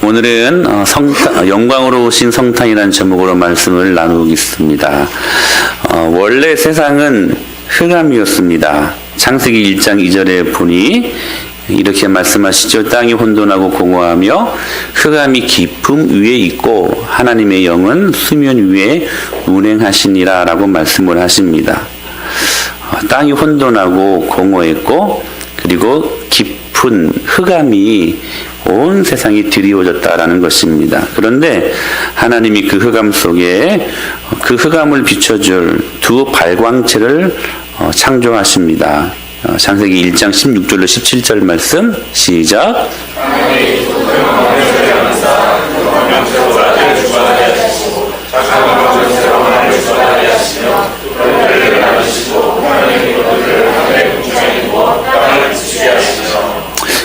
오늘은 영광으로 오신 성탄이라는 제목으로 말씀을 나누겠습니다. 원래 세상은 흑암이었습니다. 창세기 1장 2절에 보니 이렇게 말씀하시죠. 땅이 혼돈하고 공허하며 흑암이 깊음 위에 있고 하나님의 영은 수면 위에 운행하시니라 라고 말씀을 하십니다. 땅이 혼돈하고 공허했고 그리고 깊은 흑암이 온 세상이 드리워졌다라는 것입니다. 그런데 하나님이 그 흑암 속에 그 흑암을 비춰줄 두 발광체를 창조하십니다. 창세기 1장 16절로 17절 말씀 시작.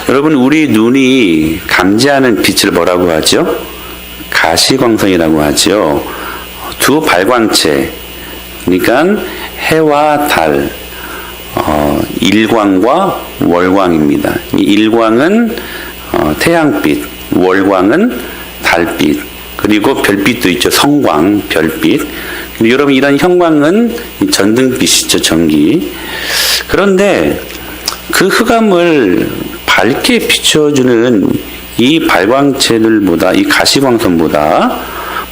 여러분, 우리 눈이 감지하는 빛을 뭐라고 하죠? 가시광선이라고 하죠. 두 발광체, 그러니까 해와 달, 일광과 월광입니다. 일광은 태양빛, 월광은 달빛, 그리고 별빛도 있죠. 성광, 별빛. 여러분, 이런 형광은 전등빛이죠. 전기. 그런데 그 흑암을 밝게 비춰주는 이 발광체들보다, 이 가시광선보다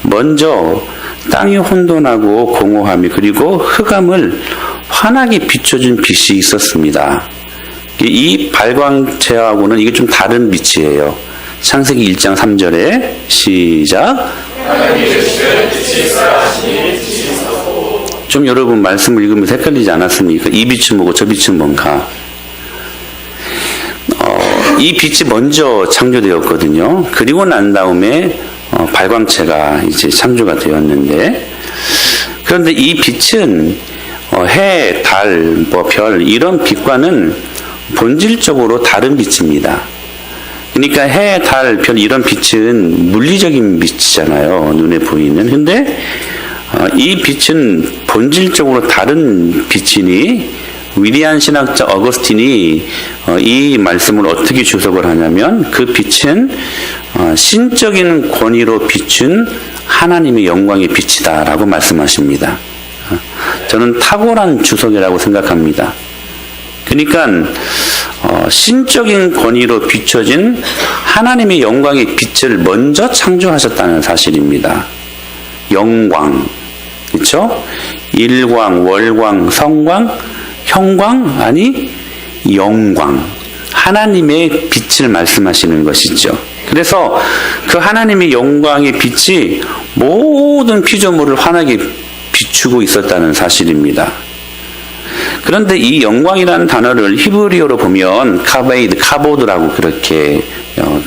먼저 땅이 혼돈하고 공허함이 그리고 흑암을 환하게 비춰준 빛이 있었습니다. 이 발광체하고는 이게 좀 다른 빛이에요. 창세기 1장 3절에 시작. 좀 여러분 말씀을 읽으면서 헷갈리지 않았습니까? 이 빛은 뭐고 저 빛은 뭔가? 이 빛이 먼저 창조되었거든요. 그리고 난 다음에 발광체가 이제 창조가 되었는데, 그런데 이 빛은 해, 달, 별 이런 빛과는 본질적으로 다른 빛입니다. 그러니까 해, 달, 별 이런 빛은 물리적인 빛이잖아요. 눈에 보이는. 근데 이 빛은 본질적으로 다른 빛이니 위리안 신학자 어거스틴이 이 말씀을 어떻게 주석을 하냐면 그 빛은 신적인 권위로 비춘 하나님의 영광의 빛이다 라고 말씀하십니다. 저는 탁월한 주석이라고 생각합니다. 그러니까 신적인 권위로 비춰진 하나님의 영광의 빛을 먼저 창조하셨다는 사실입니다. 영광, 그렇죠? 일광, 월광, 성광, 형광, 아니 영광, 하나님의 빛을 말씀하시는 것이죠. 그래서 그 하나님의 영광의 빛이 모든 피조물을 환하게 비추고 있었다는 사실입니다. 그런데 이 영광이라는 단어를 히브리어로 보면 카베이드, 카보드라고 그렇게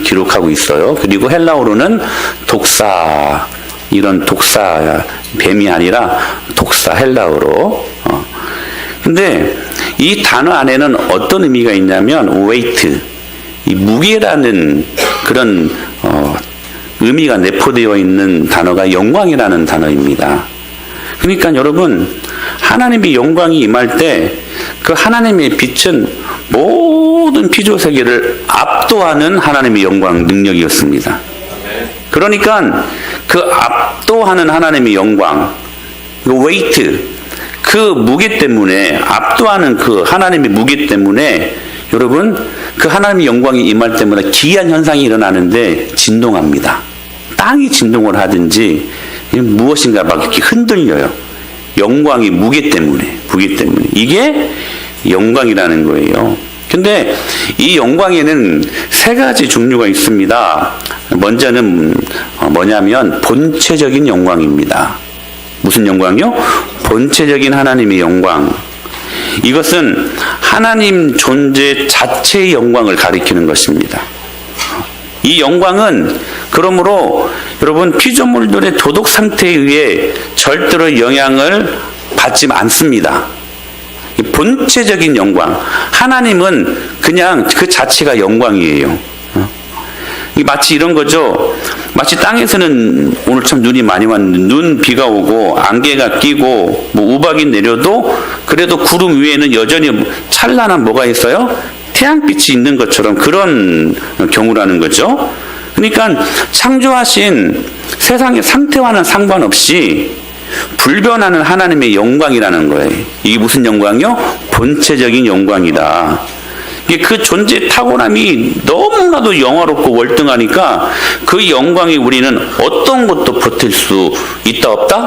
기록하고 있어요. 그리고 헬라어로는 독사, 이런 독사, 뱀이 아니라 독사, 헬라어로. 근데 이 단어 안에는 어떤 의미가 있냐면 weight, 이 무게라는 그런 의미가 내포되어 있는 단어가 영광이라는 단어입니다. 그러니까 여러분, 하나님의 영광이 임할 때 그 하나님의 빛은 모든 피조 세계를 압도하는 하나님의 영광 능력이었습니다. 그러니까 그 압도하는 하나님의 영광, 그 weight, 그 무게 때문에, 압도하는 그 하나님의 무게 때문에 여러분, 그 하나님의 영광이 임할 때마다 기이한 현상이 일어나는데 진동합니다. 땅이 진동을 하든지 무엇인가 막 이렇게 흔들려요. 영광이 무게 때문에. 이게 영광이라는 거예요. 근데 이 영광에는 세 가지 종류가 있습니다. 먼저는 뭐냐면 본체적인 영광입니다. 무슨 영광이요? 본체적인 하나님의 영광. 이것은 하나님 존재 자체의 영광을 가리키는 것입니다. 이 영광은 그러므로 여러분 피조물들의 도덕 상태에 의해 절대로 영향을 받지 않습니다. 본체적인 영광. 하나님은 그냥 그 자체가 영광이에요. 마치 이런 거죠. 마치 땅에서는 오늘 참 눈이 많이 왔는데 눈 비가 오고 안개가 끼고 뭐 우박이 내려도 그래도 구름 위에는 여전히 찬란한 뭐가 있어요? 태양빛이 있는 것처럼 그런 경우라는 거죠. 그러니까 창조하신 세상의 상태와는 상관없이 불변하는 하나님의 영광이라는 거예요. 이게 무슨 영광이요? 본체적인 영광이다. 이게 그 존재의 탁월함이 너무나도 영화롭고 월등하니까 그 영광에 우리는 어떤 것도 버틸 수 있다 없다?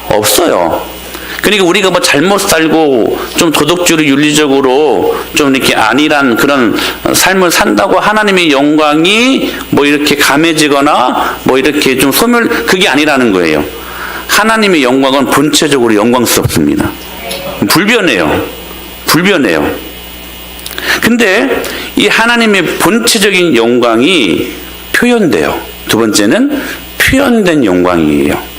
없어요. 그러니까 우리가 뭐 잘못 살고 좀 도덕적으로 윤리적으로 좀 이렇게 안일한 그런 삶을 산다고 하나님의 영광이 뭐 이렇게 감해지거나 뭐 이렇게 좀 그게 아니라는 거예요. 하나님의 영광은 본체적으로 영광스럽습니다. 불변해요. 불변해요. 근데 이 하나님의 본체적인 영광이 표현돼요. 두 번째는 표현된 영광이에요.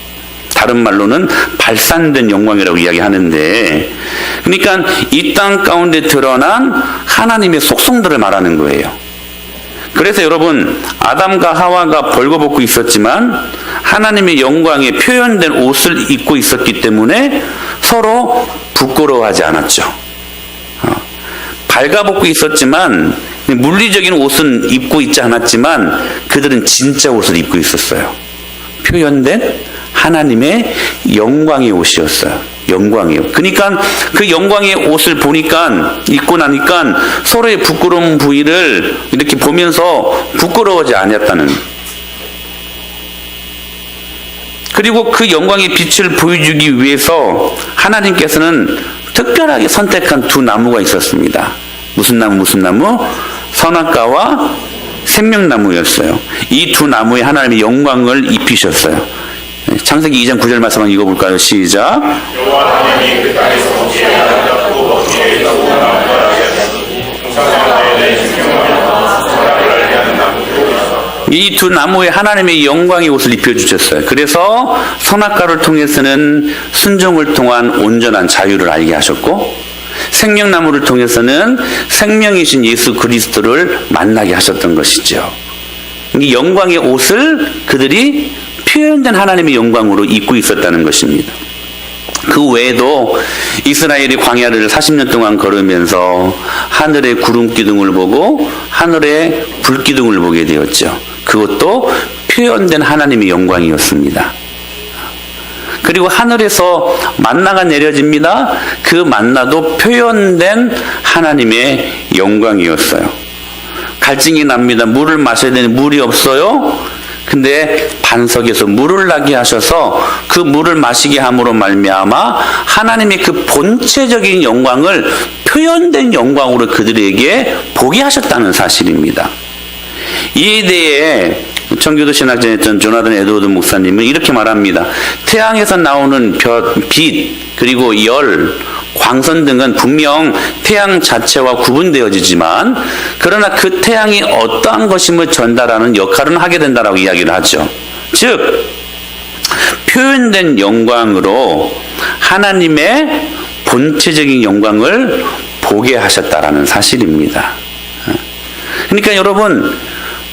다른 말로는 발산된 영광이라고 이야기하는데, 그러니까 이 땅 가운데 드러난 하나님의 속성들을 말하는 거예요. 그래서 여러분, 아담과 하와가 벌거벗고 있었지만 하나님의 영광에 표현된 옷을 입고 있었기 때문에 서로 부끄러워하지 않았죠. 발가벗고 있었지만 물리적인 옷은 입고 있지 않았지만 그들은 진짜 옷을 입고 있었어요. 표현된 하나님의 영광의 옷이었어요. 영광이요. 그러니까 그 영광의 옷을 보니까, 입고 나니까 서로의 부끄러운 부위를 이렇게 보면서 부끄러워하지 않았다는. 그리고 그 영광의 빛을 보여주기 위해서 하나님께서는 특별하게 선택한 두 나무가 있었습니다. 무슨 나무, 무슨 나무? 선악과와 생명나무였어요. 이 두 나무에 하나님의 영광을 입히셨어요. 창세기 2장 9절 말씀 한번 읽어볼까요? 시작. 이 두 나무에 하나님의 영광의 옷을 입혀주셨어요. 그래서 선악과를 통해서는 순종을 통한 온전한 자유를 알게 하셨고, 생명나무를 통해서는 생명이신 예수 그리스도를 만나게 하셨던 것이죠. 이 영광의 옷을 그들이 표현된 하나님의 영광으로 입고 있었다는 것입니다. 그 외에도 이스라엘이 광야를 40년 동안 걸으면서 하늘의 구름 기둥을 보고 하늘의 불 기둥을 보게 되었죠. 그것도 표현된 하나님의 영광이었습니다. 그리고 하늘에서 만나가 내려집니다. 그 만나도 표현된 하나님의 영광이었어요. 갈증이 납니다. 물을 마셔야 되는데 물이 없어요. 근데 반석에서 물을 나게 하셔서 그 물을 마시게 함으로 말미암아 하나님의 그 본체적인 영광을 표현된 영광으로 그들에게 보게 하셨다는 사실입니다. 이에 대해 청교도 신학자였던 조나단 에드워드 목사님은 이렇게 말합니다. 태양에서 나오는 빛, 그리고 열, 광선 등은 분명 태양 자체와 구분되어지지만 그러나 그 태양이 어떠한 것임을 전달하는 역할은 하게 된다라고 이야기를 하죠. 즉 표현된 영광으로 하나님의 본체적인 영광을 보게 하셨다라는 사실입니다. 그러니까 여러분,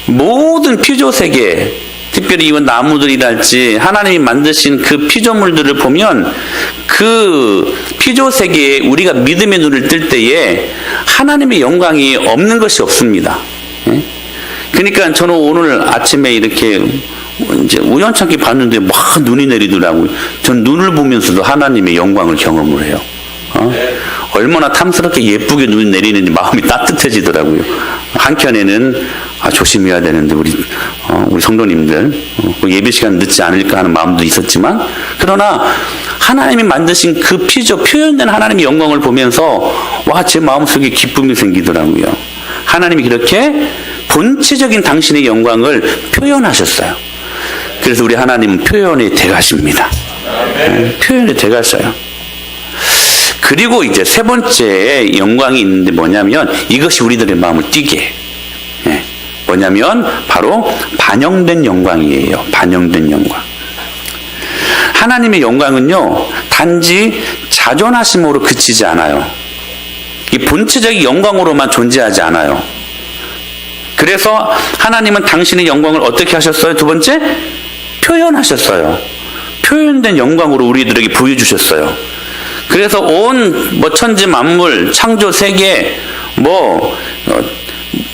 모든 피조세계, 특별히 이 나무들이랄지 하나님이 만드신 그 피조물들을 보면 그 피조세계에 우리가 믿음의 눈을 뜰 때에 하나님의 영광이 없는 것이 없습니다. 그러니까 저는 오늘 아침에 이렇게 이제 우연찮게 봤는데 막 눈이 내리더라고요. 전 눈을 보면서도 하나님의 영광을 경험을 해요. 얼마나 탐스럽게 예쁘게 눈이 내리는지 마음이 따뜻해지더라고요. 한켠에는 조심해야 되는데 우리 성도님들 예배 시간 늦지 않을까 하는 마음도 있었지만, 그러나 하나님이 만드신 그 표현된 하나님의 영광을 보면서 와, 제 마음속에 기쁨이 생기더라고요. 하나님이 그렇게 본체적인 당신의 영광을 표현하셨어요. 그래서 우리 하나님은 표현의 대가십니다. 표현의 대가셔요. 그리고 이제 세 번째 영광이 있는데 뭐냐면 이것이 우리들의 마음을 뛰게 해. 뭐냐면 바로 반영된 영광이에요. 반영된 영광. 하나님의 영광은요, 단지 자존하심으로 그치지 않아요. 이 본체적인 영광으로만 존재하지 않아요. 그래서 하나님은 당신의 영광을 어떻게 하셨어요? 두 번째, 표현하셨어요. 표현된 영광으로 우리들에게 보여주셨어요. 그래서 온 천지 만물, 창조 세계,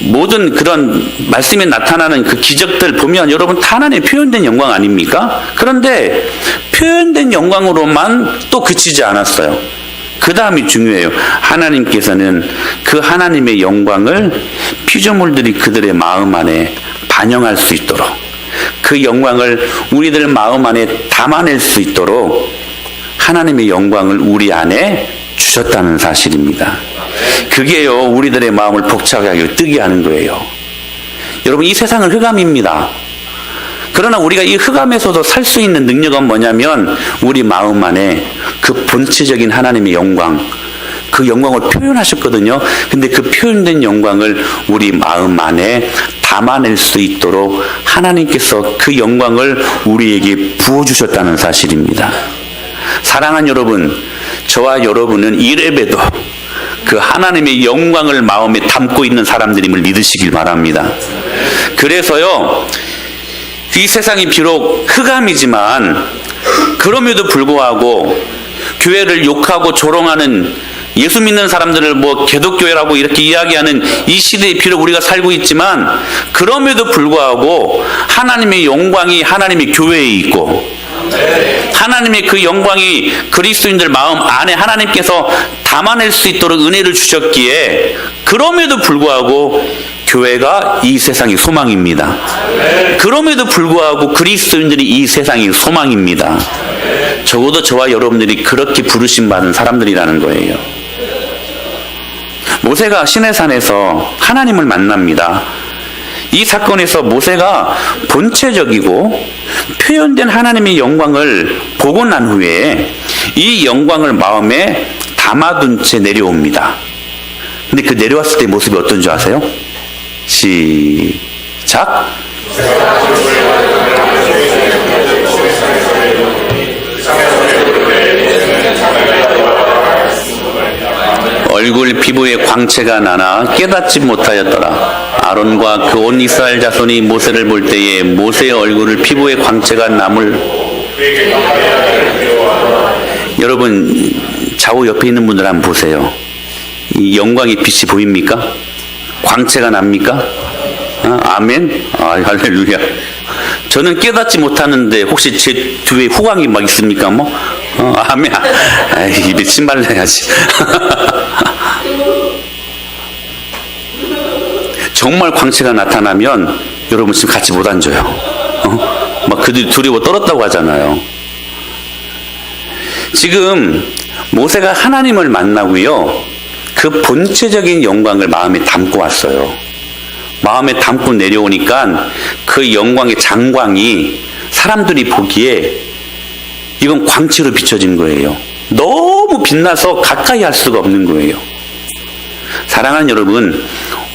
모든 그런 말씀에 나타나는 그 기적들 보면 여러분 다 하나님의 표현된 영광 아닙니까? 그런데 표현된 영광으로만 또 그치지 않았어요. 그 다음이 중요해요. 하나님께서는 그 하나님의 영광을 피조물들이 그들의 마음 안에 반영할 수 있도록, 그 영광을 우리들 마음 안에 담아낼 수 있도록 하나님의 영광을 우리 안에 주셨다는 사실입니다. 그게요, 우리들의 마음을 복잡하게 뜨게 하는 거예요. 여러분, 이 세상은 흑암입니다. 그러나 우리가 이 흑암에서도 살 수 있는 능력은 뭐냐면 우리 마음 안에 그 본체적인 하나님의 영광, 그 영광을 표현하셨거든요. 근데 그 표현된 영광을 우리 마음 안에 담아낼 수 있도록 하나님께서 그 영광을 우리에게 부어주셨다는 사실입니다. 사랑하는 여러분, 저와 여러분은 이래봬도 그 하나님의 영광을 마음에 담고 있는 사람들임을 믿으시길 바랍니다. 그래서요, 이 세상이 비록 흑암이지만 그럼에도 불구하고 교회를 욕하고 조롱하는, 예수 믿는 사람들을 뭐 개독교회라고 이렇게 이야기하는 이 시대에 비록 우리가 살고 있지만 그럼에도 불구하고 하나님의 영광이 하나님의 교회에 있고, 하나님의 그 영광이 그리스도인들 마음 안에 하나님께서 담아낼 수 있도록 은혜를 주셨기에 그럼에도 불구하고 교회가 이 세상의 소망입니다. 그럼에도 불구하고 그리스도인들이 이 세상의 소망입니다. 적어도 저와 여러분들이 그렇게 부르심 받은 사람들이라는 거예요. 모세가 시내산에서 하나님을 만납니다. 이 사건에서 모세가 본체적이고 표현된 하나님의 영광을 보고 난 후에 이 영광을 마음에 담아둔 채 내려옵니다. 근데 그 내려왔을 때 모습이 어떤 줄 아세요? 시작. 얼굴 피부에 광채가 나나 깨닫지 못하였더라. 아론과 그 온 이스라엘 자손이 모세를 볼 때에 모세의 얼굴을 피부에 광채가 남을. 여러분, 좌우 옆에 있는 분들 한번 보세요. 이 영광의 빛이 보입니까? 광채가 납니까? 아멘? 할렐루야. 저는 깨닫지 못하는데 혹시 제 뒤에 후광이 막 있습니까? 뭐? 아멘. 입에 침 발라야지. 정말 광채가 나타나면 여러분 지금 같이 못 앉아요. 막 그들이 두려워 떨었다고 하잖아요. 지금 모세가 하나님을 만나고요, 그 본체적인 영광을 마음에 담고 왔어요. 마음에 담고 내려오니까 그 영광의 장광이 사람들이 보기에 이건 광채로 비춰진 거예요. 너무 빛나서 가까이 할 수가 없는 거예요. 사랑하는 여러분,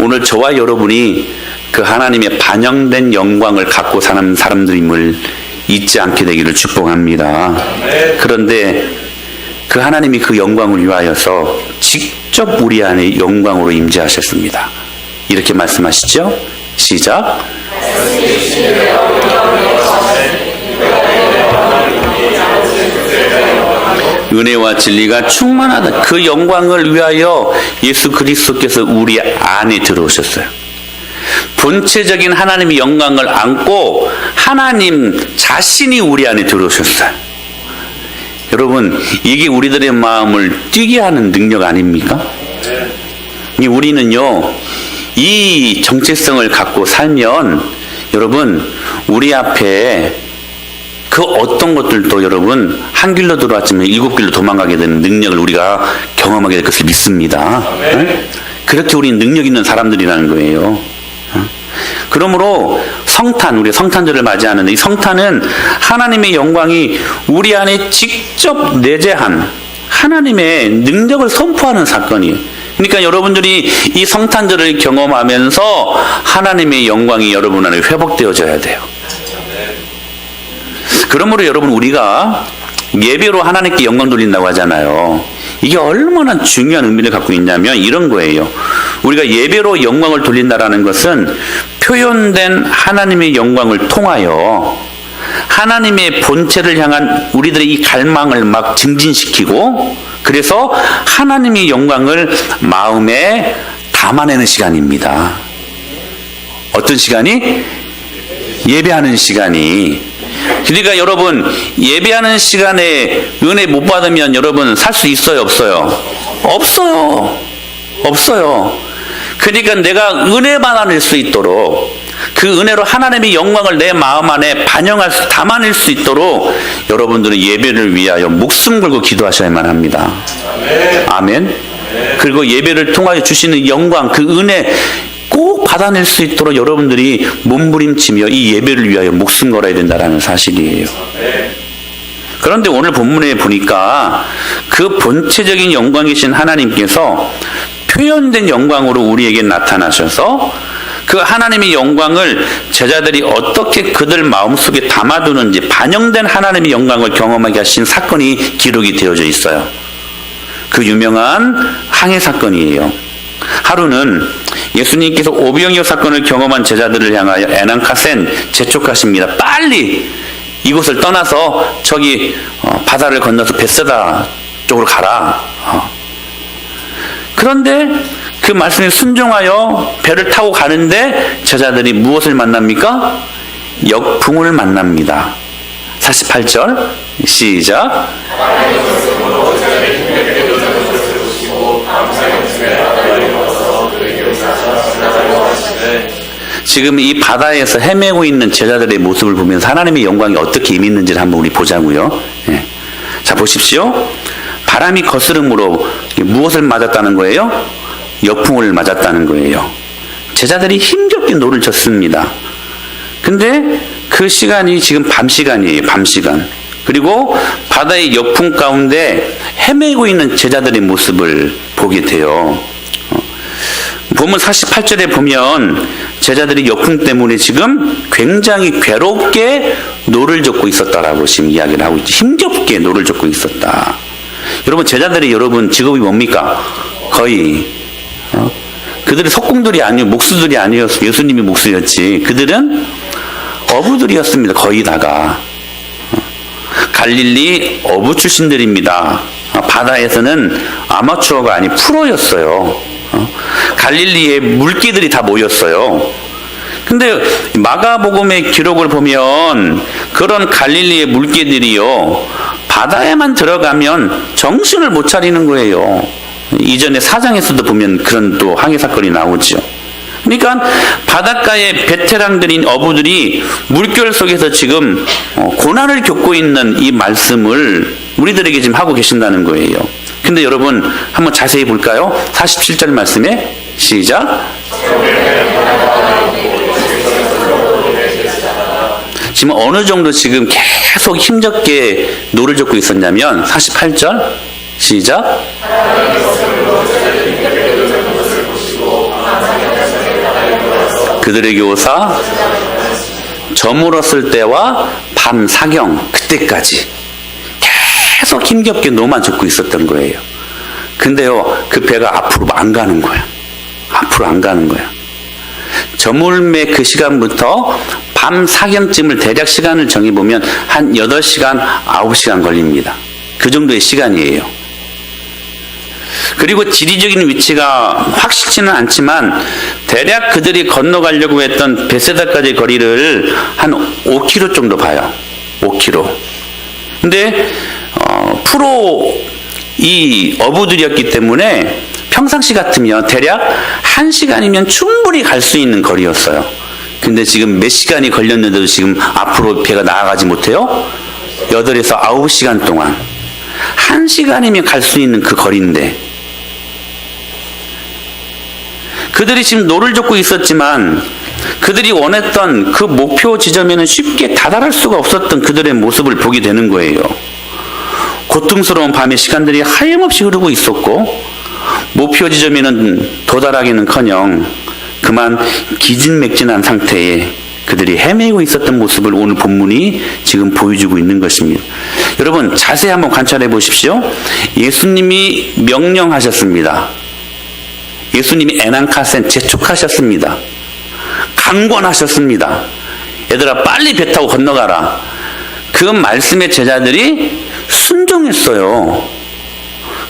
오늘 저와 여러분이 그 하나님의 반영된 영광을 갖고 사는 사람들임을 잊지 않게 되기를 축복합니다. 그런데 그 하나님이 그 영광을 위하여서 직접 우리 안에 영광으로 임재하셨습니다. 이렇게 말씀하시죠? 시작. 은혜와 진리가 충만하다. 그 영광을 위하여 예수 그리스도께서 우리 안에 들어오셨어요. 본체적인 하나님의 영광을 안고 하나님 자신이 우리 안에 들어오셨어요. 여러분, 이게 우리들의 마음을 뛰게 하는 능력 아닙니까? 우리는요, 이 정체성을 갖고 살면 여러분, 우리 앞에 그 어떤 것들도 여러분 한 길로 들어왔지만 일곱 길로 도망가게 되는 능력을 우리가 경험하게 될 것을 믿습니다. 그렇게 우리는 능력 있는 사람들이라는 거예요. 그러므로 성탄, 우리 성탄절을 맞이하는 이 성탄은 하나님의 영광이 우리 안에 직접 내재한 하나님의 능력을 선포하는 사건이에요. 그러니까 여러분들이 이 성탄절을 경험하면서 하나님의 영광이 여러분 안에 회복되어져야 돼요. 그러므로 여러분, 우리가 예배로 하나님께 영광 돌린다고 하잖아요. 이게 얼마나 중요한 의미를 갖고 있냐면 이런 거예요. 우리가 예배로 영광을 돌린다라는 것은 표현된 하나님의 영광을 통하여 하나님의 본체를 향한 우리들의 이 갈망을 막 증진시키고, 그래서 하나님의 영광을 마음에 담아내는 시간입니다. 어떤 시간이? 예배하는 시간이. 그러니까 여러분, 예배하는 시간에 은혜 못 받으면 여러분 살 수 있어요, 없어요? 없어요. 없어요. 그러니까 내가 은혜만 받을 수 있도록, 그 은혜로 하나님의 영광을 내 마음 안에 담아낼 수 있도록 여러분들은 예배를 위하여 목숨 걸고 기도하셔야만 합니다. 아멘. 그리고 예배를 통하여 주시는 영광, 그 은혜 꼭 받아낼 수 있도록 여러분들이 몸부림치며 이 예배를 위하여 목숨 걸어야 된다는 사실이에요. 그런데 오늘 본문에 보니까 그 본체적인 영광이신 하나님께서 표현된 영광으로 우리에게 나타나셔서 그 하나님의 영광을 제자들이 어떻게 그들 마음속에 담아두는지, 반영된 하나님의 영광을 경험하게 하신 사건이 기록이 되어져 있어요. 그 유명한 항해 사건이에요. 하루는 예수님께서 오병이어 사건을 경험한 제자들을 향하여 에난카센 재촉하십니다. 빨리 이곳을 떠나서 저기 바다를 건너서 벳세다 쪽으로 가라. 그런데 그 말씀에 순종하여 배를 타고 가는데 제자들이 무엇을 만납니까? 역풍을 만납니다. 48절 시작. 지금 이 바다에서 헤매고 있는 제자들의 모습을 보면서 하나님의 영광이 어떻게 임했는지를 한번 우리 보자고요. 예. 자, 보십시오. 바람이 거스름으로 무엇을 맞았다는 거예요? 역풍을 맞았다는 거예요. 제자들이 힘겹게 노를 졌습니다. 근데 그 시간이 지금 밤 시간이에요. 밤 시간. 그리고 바다의 역풍 가운데 헤매고 있는 제자들의 모습을 보게 돼요. 본문 48절에 보면 제자들이 역풍 때문에 지금 굉장히 괴롭게 노를 젓고 있었다라고 지금 이야기를 하고 있죠. 힘겹게 노를 젓고 있었다. 여러분, 제자들이 여러분 직업이 뭡니까? 거의 그들이 석공들이 아니고 목수들이 아니었어요. 예수님이 목수였지. 그들은 어부들이었습니다. 거의 다가. 갈릴리 어부 출신들입니다. 바다에서는 아마추어가 아닌 프로였어요. 갈릴리에 물개들이 다 모였어요. 근데 마가복음의 기록을 보면 그런 갈릴리의 물개들이요, 바다에만 들어가면 정신을 못 차리는 거예요. 이전에 사장에서도 보면 그런 또 항해 사건이 나오죠. 그러니까 바닷가의 베테랑들인 어부들이 물결 속에서 지금 고난을 겪고 있는 이 말씀을 우리들에게 지금 하고 계신다는 거예요. 근데 여러분 한번 자세히 볼까요? 47절 말씀에 시작. 지금 어느 정도 지금 계속 힘겹게 노를 젓고 있었냐면 48절 시작. 그들에게 오사 저물었을 때와 밤 사경, 그때까지 계속 힘겹게 노만 젓고 있었던 거예요. 근데요, 그 배가 앞으로 안 가는 거야. 앞으로 안 가는 거야. 저물매 그 시간부터 밤 사경쯤을 대략 시간을 정해보면 한 8시간, 9시간 걸립니다. 그 정도의 시간이에요. 그리고 지리적인 위치가 확실치는 않지만 대략 그들이 건너가려고 했던 벳세다까지의 거리를 한 5km 정도 봐요. 5km. 근데 프로 이 어부들이었기 때문에 평상시 같으면 대략 1시간이면 충분히 갈 수 있는 거리였어요. 근데 지금 몇 시간이 걸렸는데도 지금 앞으로 배가 나아가지 못해요? 8에서 9시간 동안 1시간이면 갈 수 있는 그 거리인데, 그들이 지금 노를 젓고 있었지만 그들이 원했던 그 목표 지점에는 쉽게 다다를 수가 없었던 그들의 모습을 보게 되는 거예요. 고통스러운 밤의 시간들이 하염없이 흐르고 있었고 목표 지점에는 도달하기는커녕 그만 기진맥진한 상태에 그들이 헤매고 있었던 모습을 오늘 본문이 지금 보여주고 있는 것입니다. 여러분 자세히 한번 관찰해 보십시오. 예수님이 명령하셨습니다. 예수님이 에난카센 재촉하셨습니다. 강권하셨습니다. 얘들아 빨리 배 타고 건너가라. 그 말씀에 제자들이 순종했어요.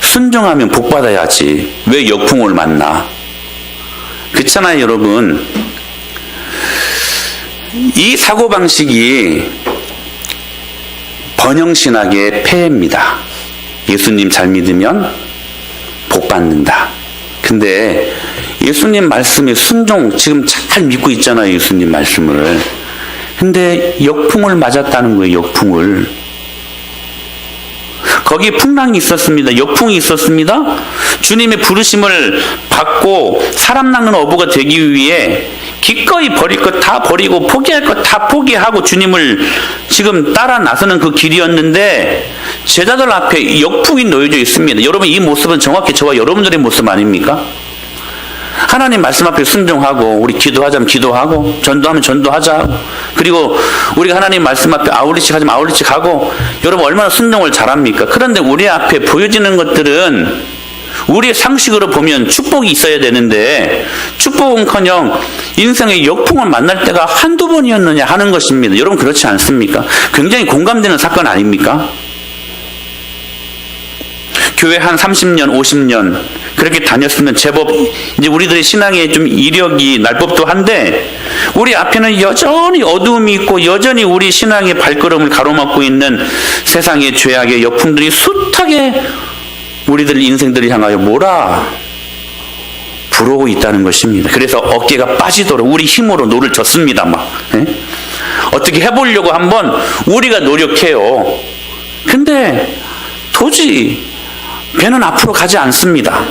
순종하면 복 받아야지. 왜 역풍을 만나? 그렇잖아요, 여러분. 이 사고방식이 번영신학의 폐해입니다. 예수님 잘 믿으면 복 받는다. 근데 예수님 말씀에 순종, 지금 잘 믿고 있잖아요, 예수님 말씀을. 근데 역풍을 맞았다는 거예요, 역풍을. 거기에 풍랑이 있었습니다. 역풍이 있었습니다. 주님의 부르심을 받고 사람 낚는 어부가 되기 위해 기꺼이 버릴 것 다 버리고 포기할 것 다 포기하고 주님을 지금 따라 나서는 그 길이었는데 제자들 앞에 역풍이 놓여져 있습니다. 여러분, 이 모습은 정확히 저와 여러분들의 모습 아닙니까? 하나님 말씀 앞에 순종하고, 우리 기도하자면 기도하고, 전도하면 전도하자. 그리고 우리가 하나님 말씀 앞에 아울리치 하자면 아울리치 가고, 여러분 얼마나 순종을 잘합니까? 그런데 우리 앞에 보여지는 것들은 우리의 상식으로 보면 축복이 있어야 되는데, 축복은커녕 인생의 역풍을 만날 때가 한두 번이었느냐 하는 것입니다. 여러분 그렇지 않습니까? 굉장히 공감되는 사건 아닙니까? 교회 한 30년, 50년 그렇게 다녔으면 제법 이제 우리들의 신앙에 좀 이력이 날 법도 한데, 우리 앞에는 여전히 어두움이 있고 여전히 우리 신앙의 발걸음을 가로막고 있는 세상의 죄악의 역풍들이 숱하게 우리들 인생들을 향하여 불어오고 있다는 것입니다. 그래서 어깨가 빠지도록 우리 힘으로 노를 젓습니다. 막 어떻게 해보려고 한번 우리가 노력해요. 근데 도저히 배는 앞으로 가지 않습니다.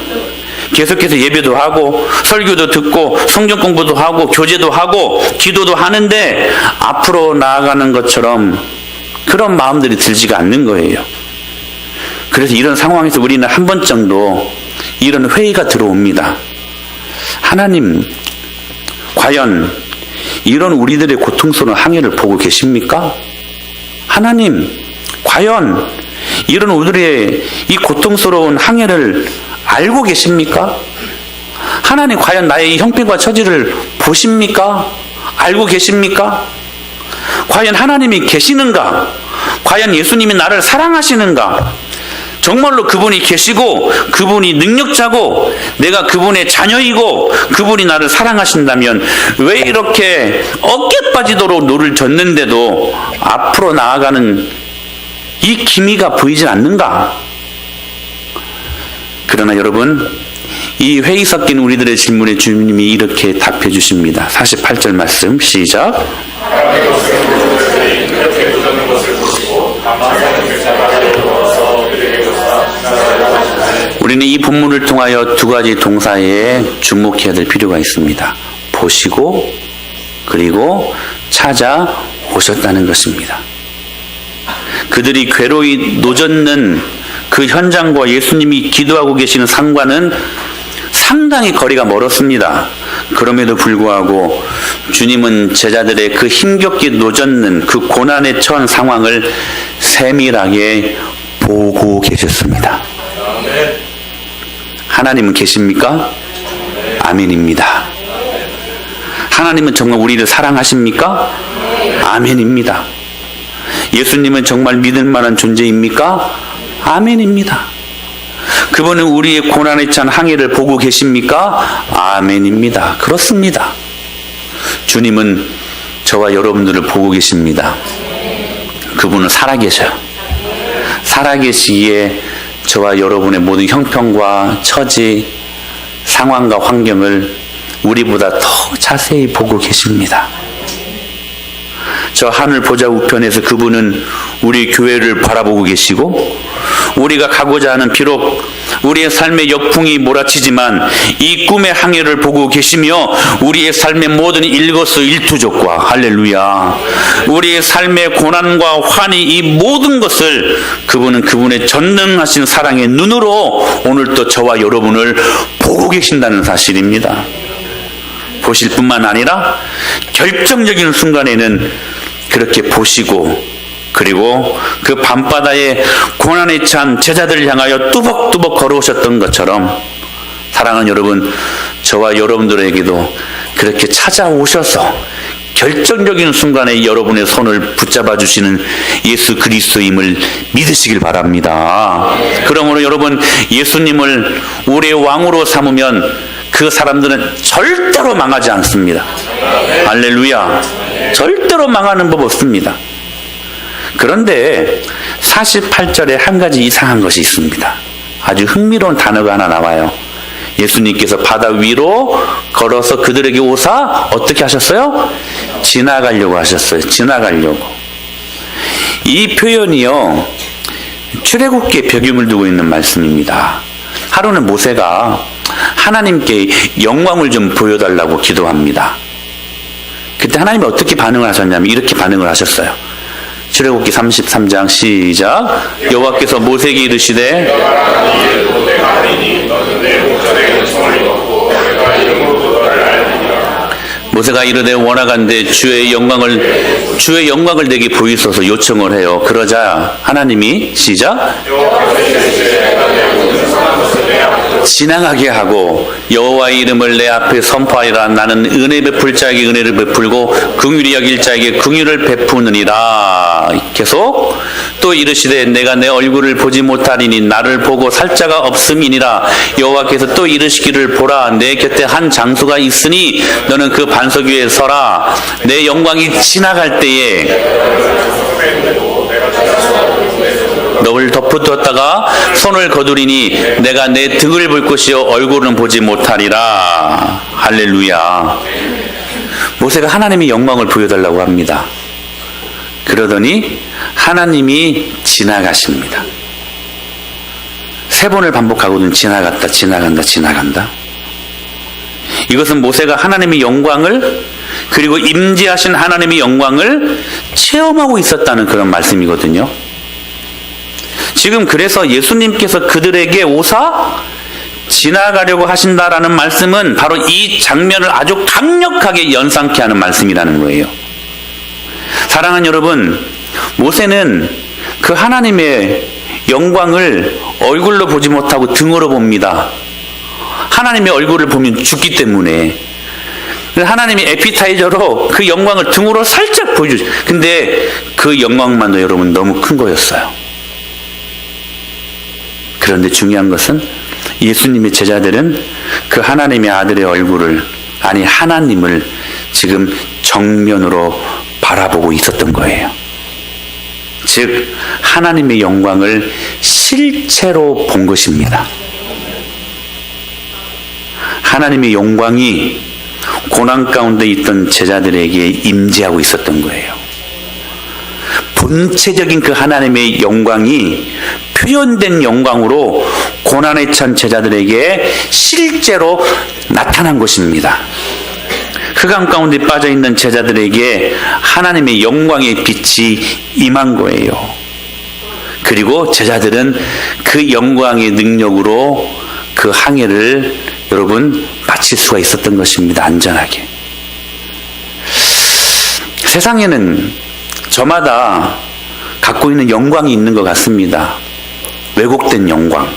계속해서 예배도 하고 설교도 듣고 성경 공부도 하고 교제도 하고 기도도 하는데 앞으로 나아가는 것처럼 그런 마음들이 들지가 않는 거예요. 그래서 이런 상황에서 우리는 한 번 정도 이런 회의가 들어옵니다. 하나님, 과연 이런 우리들의 고통스러운 항해를 보고 계십니까? 하나님, 과연 이런 우리의 이 고통스러운 항해를 알고 계십니까? 하나님, 과연 나의 이 형편과 처지를 보십니까? 알고 계십니까? 과연 하나님이 계시는가? 과연 예수님이 나를 사랑하시는가? 정말로 그분이 계시고 그분이 능력자고 내가 그분의 자녀이고 그분이 나를 사랑하신다면 왜 이렇게 어깨 빠지도록 노를 젓는데도 앞으로 나아가는 이 기미가 보이질 않는가? 그러나 여러분, 이 회의 섞인 우리들의 질문에 주님이 이렇게 답해 주십니다. 48절 말씀 시작. 우리는 이 본문을 통하여 두 가지 동사에 주목해야 될 필요가 있습니다. 보시고 그리고 찾아오셨다는 것입니다. 그들이 괴로이 노젓는 그 현장과 예수님이 기도하고 계시는 상과는 상당히 거리가 멀었습니다. 그럼에도 불구하고 주님은 제자들의 그 힘겹게 노젓는 그 고난에 처한 상황을 세밀하게 보고 계셨습니다. 하나님은 계십니까? 아멘입니다. 하나님은 정말 우리를 사랑하십니까? 아멘입니다. 예수님은 정말 믿을 만한 존재입니까? 아멘입니다. 그분은 우리의 고난에 찬 항해를 보고 계십니까? 아멘입니다. 그렇습니다. 주님은 저와 여러분들을 보고 계십니다. 그분은 살아계셔요. 살아계시기에 저와 여러분의 모든 형편과 처지, 상황과 환경을 우리보다 더 자세히 보고 계십니다. 저 하늘 보좌 우편에서 그분은 우리 교회를 바라보고 계시고, 우리가 가고자 하는 비록 우리의 삶의 역풍이 몰아치지만 이 꿈의 항해를 보고 계시며 우리의 삶의 모든 일거수일투족과 할렐루야, 우리의 삶의 고난과 환희 이 모든 것을 그분은 그분의 전능하신 사랑의 눈으로 오늘도 저와 여러분을 보고 계신다는 사실입니다. 보실 뿐만 아니라 결정적인 순간에는 그렇게 보시고, 그리고 그 밤바다에 고난에 찬 제자들을 향하여 뚜벅뚜벅 걸어오셨던 것처럼 사랑하는 여러분, 저와 여러분들에게도 그렇게 찾아오셔서 결정적인 순간에 여러분의 손을 붙잡아 주시는 예수 그리스도임을 믿으시길 바랍니다. 그러므로 여러분, 예수님을 우리의 왕으로 삼으면 그 사람들은 절대로 망하지 않습니다. 할렐루야. 절대로 망하는 법 없습니다. 그런데 48절에 한 가지 이상한 것이 있습니다. 아주 흥미로운 단어가 하나 나와요. 예수님께서 바다 위로 걸어서 그들에게 오사 어떻게 하셨어요? 지나가려고 하셨어요. 지나가려고. 이 표현이요, 출애굽기에 벽임을 두고 있는 말씀입니다. 하루는 모세가 하나님께 영광을 좀 보여달라고 기도합니다. 그때 하나님이 어떻게 반응을 하셨냐면 이렇게 반응을 하셨어요. 출애굽기 33장 시작. 여호와께서 모세에게 이르시되 모세가 이르되 원하간대 주의 영광을 내게 보이소서 요청을 해요. 그러자 하나님이 시작. 지나가게 하고 여호와의 이름을 내 앞에 선포하리라. 나는 은혜 베풀 자에게 은혜를 베풀고 긍휼히 여길 자에게 긍휼을 베푸느니라. 계속 또 이르시되 내가 내 얼굴을 보지 못하리니 나를 보고 살 자가 없음이니라. 여호와께서 또 이르시기를 보라 내 곁에 한 장소가 있으니 너는 그 반석 위에 서라. 내 영광이 지나갈 때에 너를 덮어두었다가 손을 거두리니 내가 내 등을 볼 것이요 얼굴은 보지 못하리라. 할렐루야. 모세가 하나님의 영광을 보여달라고 합니다. 그러더니 하나님이 지나가십니다. 3번을 반복하거든. 지나갔다 지나간다 지나간다. 이것은 모세가 하나님의 영광을, 그리고 임재하신 하나님의 영광을 체험하고 있었다는 그런 말씀이거든요. 지금 그래서 예수님께서 그들에게 오사 지나가려고 하신다라는 말씀은 바로 이 장면을 아주 강력하게 연상케 하는 말씀이라는 거예요. 사랑하는 여러분, 모세는 그 하나님의 영광을 얼굴로 보지 못하고 등으로 봅니다. 하나님의 얼굴을 보면 죽기 때문에. 하나님이 에피타이저로 그 영광을 등으로 살짝 보여주죠. 근데 그 영광만도 여러분 너무 큰 거였어요. 그런데 중요한 것은 예수님의 제자들은 그 하나님의 아들의 얼굴을, 아니 하나님을 지금 정면으로 바라보고 있었던 거예요. 즉 하나님의 영광을 실체로 본 것입니다. 하나님의 영광이 고난 가운데 있던 제자들에게 임재하고 있었던 거예요. 본체적인 그 하나님의 영광이 표현된 영광으로 고난에 찬 제자들에게 실제로 나타난 것입니다. 흑암 가운데 빠져있는 제자들에게 하나님의 영광의 빛이 임한 거예요. 그리고 제자들은 그 영광의 능력으로 그 항해를 여러분 마칠 수가 있었던 것입니다. 안전하게. 세상에는 저마다 갖고 있는 영광이 있는 것 같습니다. 왜곡된 영광.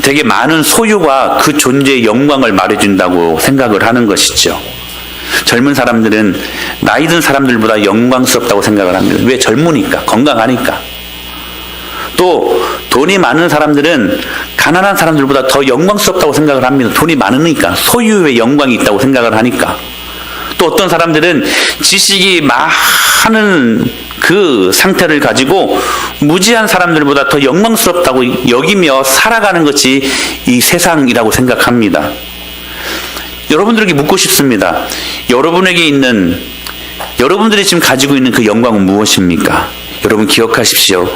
되게 많은 소유가 그 존재의 영광을 말해준다고 생각을 하는 것이죠. 젊은 사람들은 나이 든 사람들보다 영광스럽다고 생각을 합니다. 왜? 젊으니까, 건강하니까. 또 돈이 많은 사람들은 가난한 사람들보다 더 영광스럽다고 생각을 합니다. 돈이 많으니까, 소유의 영광이 있다고 생각을 하니까. 또 어떤 사람들은 지식이 많은 그 상태를 가지고 무지한 사람들보다 더 영광스럽다고 여기며 살아가는 것이 이 세상이라고 생각합니다. 여러분들에게 묻고 싶습니다. 여러분들이 지금 가지고 있는 그 영광은 무엇입니까? 여러분 기억하십시오.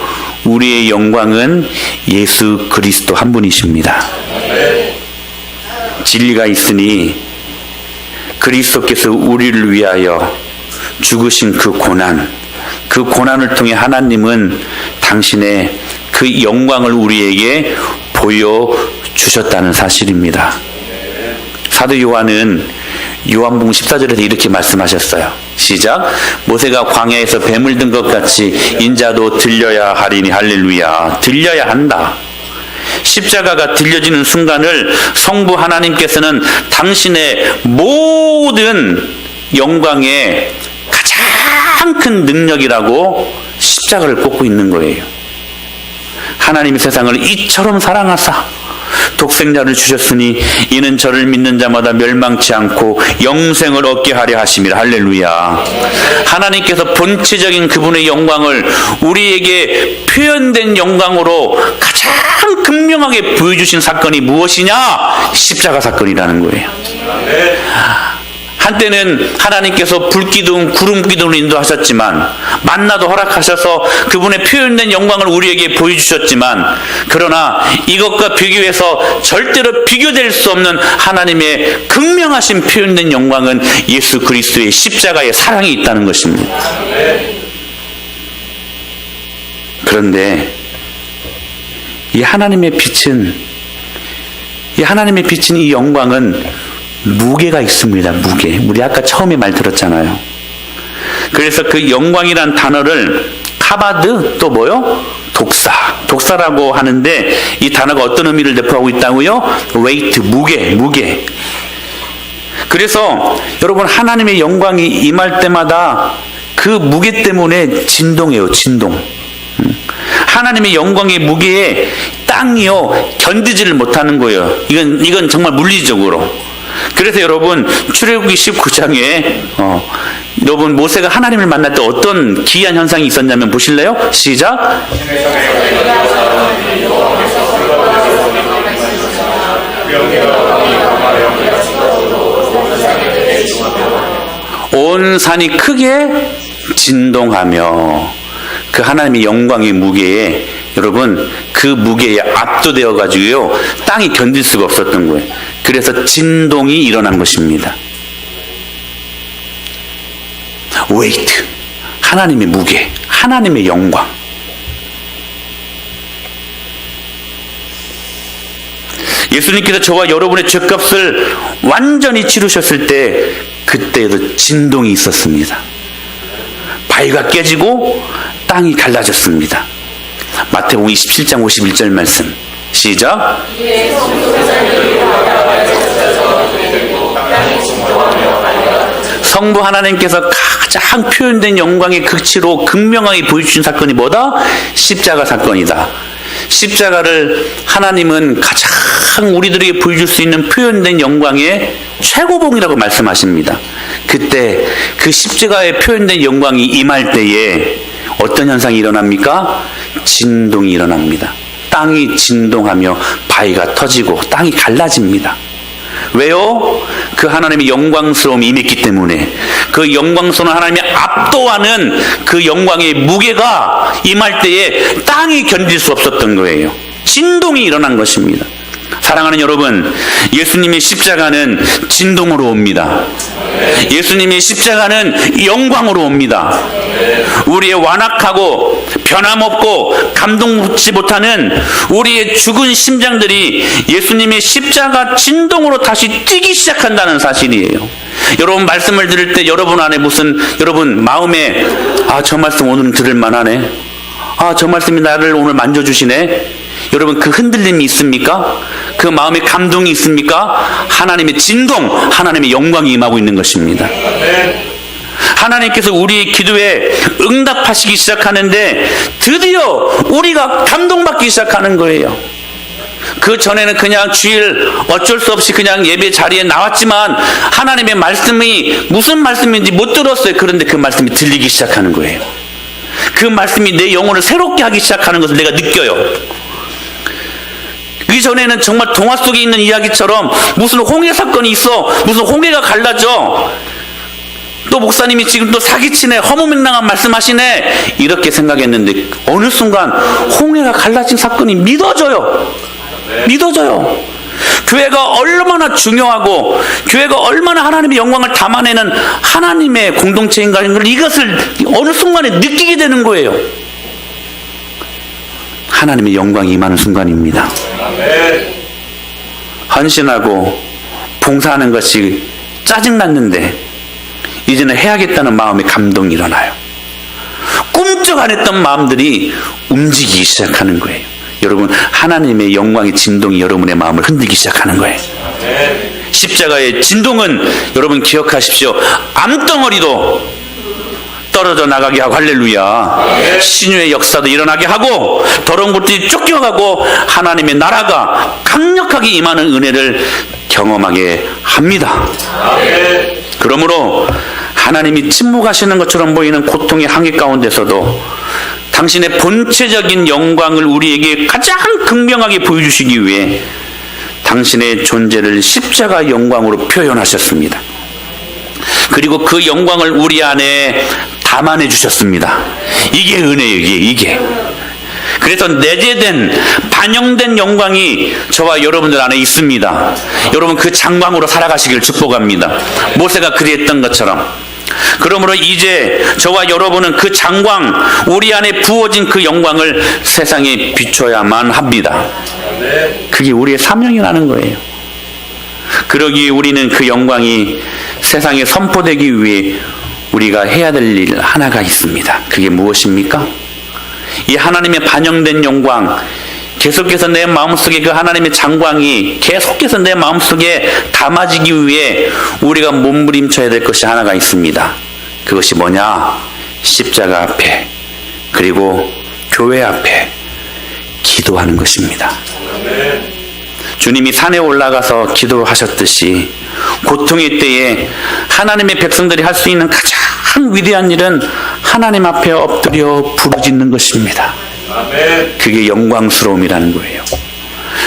우리의 영광은 예수 그리스도 한 분이십니다. 진리가 있으니 그리스도께서 우리를 위하여 죽으신 그 고난을 통해 하나님은 당신의 그 영광을 우리에게 보여주셨다는 사실입니다. 사도 요한은 요한복음 14절에서 이렇게 말씀하셨어요. 시작. 모세가 광야에서 뱀을 든 것 같이 인자도 들려야 하리니. 할렐루야. 들려야 한다. 십자가가 들려지는 순간을 성부 하나님께서는 당신의 모든 영광의 가장 큰 능력이라고 십자가를 꽂고 있는 거예요. 하나님이 세상을 이처럼 사랑하사 독생자를 주셨으니 이는 저를 믿는 자마다 멸망치 않고 영생을 얻게 하려 하심이라. 할렐루야. 하나님께서 본체적인 그분의 영광을 우리에게 표현된 영광으로 가장 극명하게 보여주신 사건이 무엇이냐? 십자가 사건이라는 거예요. 한때는 하나님께서 불기둥, 구름기둥을 인도하셨지만, 만나도 허락하셔서 그분의 표현된 영광을 우리에게 보여주셨지만, 그러나 이것과 비교해서 절대로 비교될 수 없는 하나님의 극명하신 표현된 영광은 예수 그리스도의 십자가의 사랑이 있다는 것입니다. 그런데 이 하나님의 빛은 이 영광은 무게가 있습니다. 무게. 우리 아까 처음에 말 들었잖아요. 그래서 그 영광이란 단어를 카바드, 또 뭐요? 독사라고 하는데, 이 단어가 어떤 의미를 내포하고 있다고요? 웨이트, 무게. 그래서 여러분, 하나님의 영광이 임할 때마다 그 무게 때문에 진동해요. 진동. 하나님의 영광의 무게에 땅이요 견디지를 못하는 거예요. 이건 정말 물리적으로. 그래서 여러분, 출애굽기 19장에 여러분, 모세가 하나님을 만날 때 어떤 기이한 현상이 있었냐면 보실래요? 시작. 온 산이 크게 진동하며, 그 하나님의 영광의 무게에, 여러분, 그 무게에 압도되어 가지고요 땅이 견딜 수가 없었던 거예요. 그래서 진동이 일어난 것입니다. 웨이트, 하나님의 무게, 하나님의 영광. 예수님께서 저와 여러분의 죄값을 완전히 치르셨을 때, 그때도 진동이 있었습니다. 바위가 깨지고 땅이 갈라졌습니다. 마태복음 27장 51절 말씀. 시작. 성부 하나님께서 가장 표현된 영광의 극치로 극명하게 보여주신 사건이 뭐다? 십자가 사건이다. 십자가를 하나님은 가장 우리들에게 보여줄 수 있는 표현된 영광의 최고봉이라고 말씀하십니다. 그때 그 십자가에 표현된 영광이 임할 때에 어떤 현상이 일어납니까? 진동이 일어납니다. 땅이 진동하며 바위가 터지고 땅이 갈라집니다. 왜요? 그 하나님의 영광스러움이 임했기 때문에. 그 영광스러운 하나님의 압도하는 그 영광의 무게가 임할 때에 땅이 견딜 수 없었던 거예요. 진동이 일어난 것입니다. 사랑하는 여러분, 예수님의 십자가는 진동으로 옵니다. 예수님의 십자가는 영광으로 옵니다. 우리의 완악하고 변함없고 감동받지 못하는 우리의 죽은 심장들이 예수님의 십자가 진동으로 다시 뛰기 시작한다는 사실이에요. 여러분, 말씀을 들을 때 여러분 안에 여러분 마음에, 저 말씀 오늘은 들을 만하네. 저 말씀이 나를 오늘 만져주시네. 여러분, 그 흔들림이 있습니까? 그 마음의 감동이 있습니까? 하나님의 진동, 하나님의 영광이 임하고 있는 것입니다. 하나님께서 우리의 기도에 응답하시기 시작하는데 드디어 우리가 감동받기 시작하는 거예요. 그 전에는 그냥 주일 어쩔 수 없이 그냥 예배 자리에 나왔지만 하나님의 말씀이 무슨 말씀인지 못 들었어요. 그런데 그 말씀이 들리기 시작하는 거예요. 그 말씀이 내 영혼을 새롭게 하기 시작하는 것을 내가 느껴요. 이전에는 정말 동화 속에 있는 이야기처럼 무슨 홍해 사건이 있어, 무슨 홍해가 갈라져, 또 목사님이 지금 또 사기치네, 허무맹랑한 말씀하시네, 이렇게 생각했는데 어느 순간 홍해가 갈라진 사건이 믿어져요. 교회가 얼마나 중요하고 교회가 얼마나 하나님의 영광을 담아내는 하나님의 공동체인가를, 이것을 어느 순간에 느끼게 되는 거예요. 하나님의 영광이 임하는 순간입니다. 헌신하고 봉사하는 것이 짜증났는데 이제는 해야겠다는 마음의 감동이 일어나요. 꿈쩍 안 했던 마음들이 움직이기 시작하는 거예요. 여러분, 하나님의 영광의 진동이 여러분의 마음을 흔들기 시작하는 거예요. 십자가의 진동은 여러분 기억하십시오. 암덩어리도 떨어져 나가게 하고, 할렐루야. 신유의 역사도 일어나게 하고, 더러운 것들이 쫓겨가고, 하나님의 나라가 강력하게 임하는 은혜를 경험하게 합니다. 그러므로 하나님이 침묵하시는 것처럼 보이는 고통의 항해 가운데서도 당신의 본체적인 영광을 우리에게 가장 극명하게 보여주시기 위해 당신의 존재를 십자가 영광으로 표현하셨습니다. 그리고 그 영광을 우리 안에 담아내 주셨습니다. 이게 은혜예요, 이게. 그래서 내재된, 반영된 영광이 저와 여러분들 안에 있습니다. 여러분 그 장광으로 살아가시길 축복합니다. 모세가 그리했던 것처럼. 그러므로 이제 저와 여러분은 그 장광, 우리 안에 부어진 그 영광을 세상에 비춰야만 합니다. 그게 우리의 사명이라는 거예요. 그러기에 우리는 그 영광이 세상에 선포되기 위해 우리가 해야 될 일 하나가 있습니다. 그게 무엇입니까? 이 하나님의 반영된 영광, 계속해서 내 마음속에 그 하나님의 장광이 계속해서 내 마음속에 담아지기 위해 우리가 몸부림쳐야 될 것이 하나가 있습니다. 그것이 뭐냐? 십자가 앞에, 그리고 교회 앞에 기도하는 것입니다. 주님이 산에 올라가서 기도하셨듯이 고통의 때에 하나님의 백성들이 할 수 있는 가장 위대한 일은 하나님 앞에 엎드려 부르짖는 것입니다. 그게 영광스러움이라는 거예요.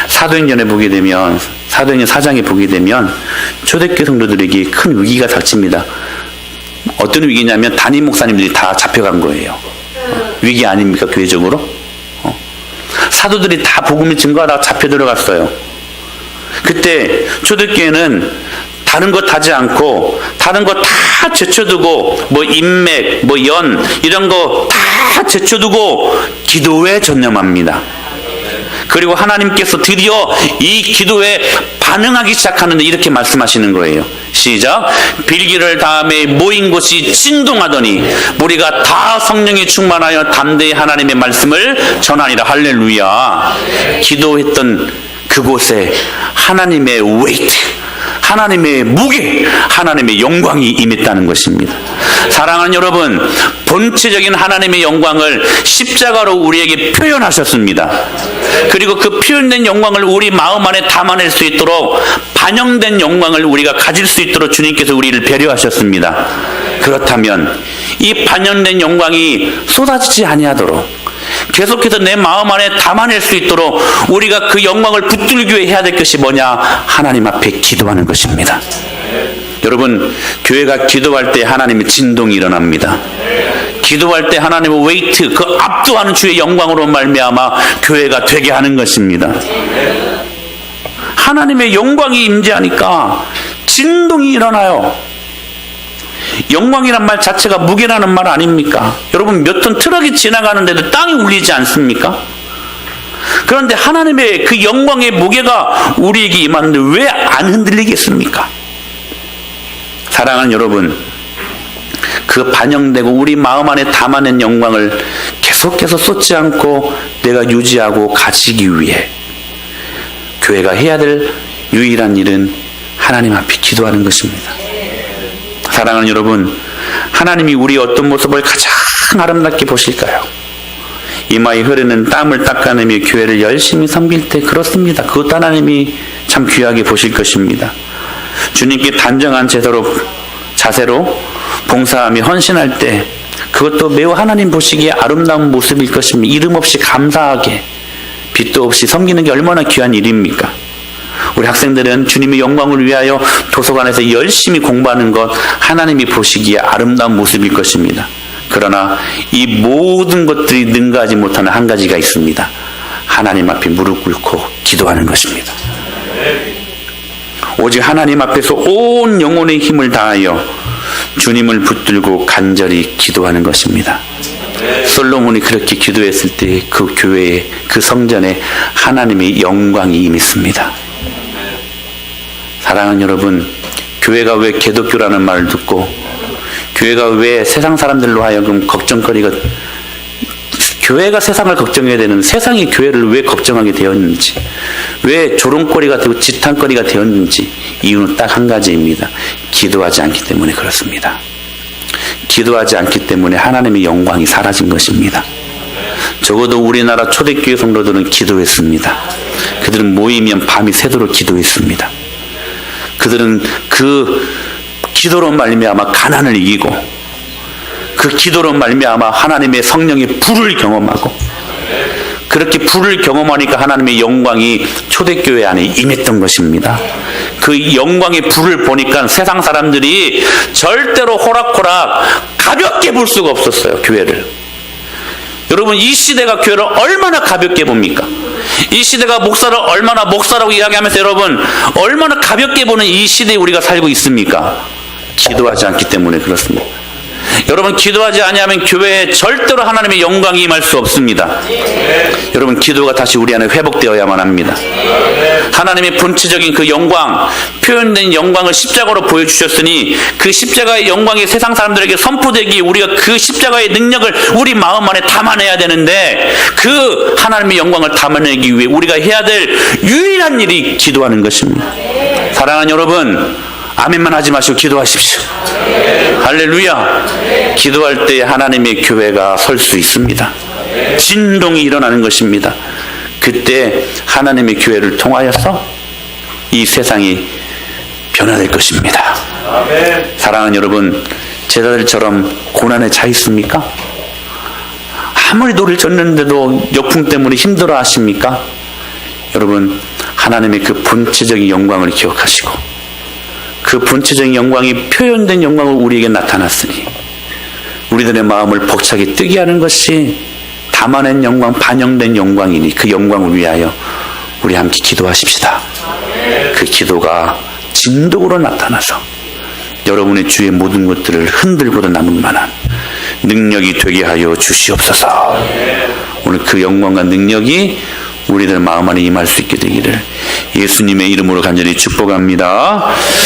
사도행전에 보게 되면, 사도행전 4장에 보게 되면 초대교회 성도들에게 큰 위기가 닥칩니다. 어떤 위기냐면 담임 목사님들이 다 잡혀간 거예요. 위기 아닙니까, 교회적으로? 사도들이 다 복음을 증거하다가 잡혀 들어갔어요. 그때 초대교회는 다른 것 하지 않고 다른 거 다 제쳐두고, 뭐 인맥, 뭐 연 이런 거 다 제쳐두고 기도에 전념합니다. 그리고 하나님께서 드디어 이 기도에 반응하기 시작하는데 이렇게 말씀하시는 거예요. 시작. 빌기를 다음에 모인 곳이 진동하더니 우리가 다 성령에 충만하여 담대히 하나님의 말씀을 전하니라. 할렐루야. 기도했던 그곳에 하나님의 웨이트, 하나님의 무게, 하나님의 영광이 임했다는 것입니다. 사랑하는 여러분, 본체적인 하나님의 영광을 십자가로 우리에게 표현하셨습니다. 그리고 그 표현된 영광을 우리 마음 안에 담아낼 수 있도록, 반영된 영광을 우리가 가질 수 있도록 주님께서 우리를 배려하셨습니다. 그렇다면 이 반영된 영광이 쏟아지지 아니하도록 계속해서 내 마음 안에 담아낼 수 있도록 우리가 그 영광을 붙들기 위해 해야 될 것이 뭐냐? 하나님 앞에 기도하는 것입니다. 여러분, 교회가 기도할 때 하나님의 진동이 일어납니다. 기도할 때 하나님의 웨이트, 그 압도하는 주의 영광으로 말미암아 교회가 되게 하는 것입니다. 하나님의 영광이 임재하니까 진동이 일어나요. 영광이란 말 자체가 무게라는 말 아닙니까? 여러분, 몇 톤 트럭이 지나가는데도 땅이 울리지 않습니까? 그런데 하나님의 그 영광의 무게가 우리에게 임하는데 왜 안 흔들리겠습니까? 사랑하는 여러분, 그 반영되고 우리 마음 안에 담아낸 영광을 계속해서 쏟지 않고 내가 유지하고 가지기 위해 교회가 해야 될 유일한 일은 하나님 앞에 기도하는 것입니다. 사랑하는 여러분, 하나님이 우리의 어떤 모습을 가장 아름답게 보실까요? 이마에 흐르는 땀을 닦아내며 교회를 열심히 섬길 때, 그렇습니다. 그것도 하나님이 참 귀하게 보실 것입니다. 주님께 단정한 자세로 봉사하며 헌신할 때, 그것도 매우 하나님 보시기에 아름다운 모습일 것입니다. 이름 없이 감사하게, 빚도 없이 섬기는 게 얼마나 귀한 일입니까? 우리 학생들은 주님의 영광을 위하여 도서관에서 열심히 공부하는 것, 하나님이 보시기에 아름다운 모습일 것입니다. 그러나 이 모든 것들이 능가하지 못하는 한 가지가 있습니다. 하나님 앞에 무릎 꿇고 기도하는 것입니다. 오직 하나님 앞에서 온 영혼의 힘을 다하여 주님을 붙들고 간절히 기도하는 것입니다. 솔로몬이 그렇게 기도했을 때 그 교회에, 그 성전에 하나님의 영광이 임했습니다. 사랑하는 여러분, 교회가 왜 개독교라는 말을 듣고, 교회가 왜 세상 사람들로 하여금 걱정거리가, 교회가 세상을 걱정해야 되는, 세상이 교회를 왜 걱정하게 되었는지, 왜 조롱거리가 되고 지탄거리가 되었는지, 이유는 딱 한 가지입니다. 기도하지 않기 때문에 그렇습니다. 기도하지 않기 때문에 하나님의 영광이 사라진 것입니다. 적어도 우리나라 초대교회 성도들은 기도했습니다. 그들은 모이면 밤이 새도록 기도했습니다. 그들은 그 기도로 말미암아 가난을 이기고, 그 기도로 말미암아 하나님의 성령의 불을 경험하고, 그렇게 불을 경험하니까 하나님의 영광이 초대교회 안에 임했던 것입니다. 그 영광의 불을 보니까 세상 사람들이 절대로 호락호락 가볍게 볼 수가 없었어요, 교회를. 여러분, 이 시대가 교회를 얼마나 가볍게 봅니까? 이 시대가 목사를 얼마나 목사라고 이야기하면서 여러분 얼마나 가볍게 보는 이 시대에 우리가 살고 있습니까? 기도하지 않기 때문에 그렇습니다. 여러분, 기도하지 아니하면 교회에 절대로 하나님의 영광이 임할 수 없습니다. 여러분, 기도가 다시 우리 안에 회복되어야만 합니다. 하나님의 본체적인 그 영광, 표현된 영광을 십자가로 보여주셨으니 그 십자가의 영광이 세상 사람들에게 선포되기 우리가 그 십자가의 능력을 우리 마음 안에 담아내야 되는데, 그 하나님의 영광을 담아내기 위해 우리가 해야 될 유일한 일이 기도하는 것입니다. 사랑하는 여러분, 아멘만 하지 마시고 기도하십시오. 할렐루야. 기도할 때 하나님의 교회가 설 수 있습니다. 진동이 일어나는 것입니다. 그때 하나님의 교회를 통하여서 이 세상이 변화될 것입니다. 사랑하는 여러분, 제자들처럼 고난에 차 있습니까? 아무리 노를 젓는데도 역풍 때문에 힘들어 하십니까? 여러분, 하나님의 그 본체적인 영광을 기억하시고 그 본체적인 영광이 표현된 영광을 우리에게 나타났으니 우리들의 마음을 벅차게 뜨게 하는 것이 담아낸 영광, 반영된 영광이니 그 영광을 위하여 우리 함께 기도하십시다. 그 기도가 진동으로 나타나서 여러분의 주의 모든 것들을 흔들고도 남을 만한 능력이 되게 하여 주시옵소서. 오늘 그 영광과 능력이 우리들 마음 안에 임할 수 있게 되기를 예수님의 이름으로 간절히 축복합니다.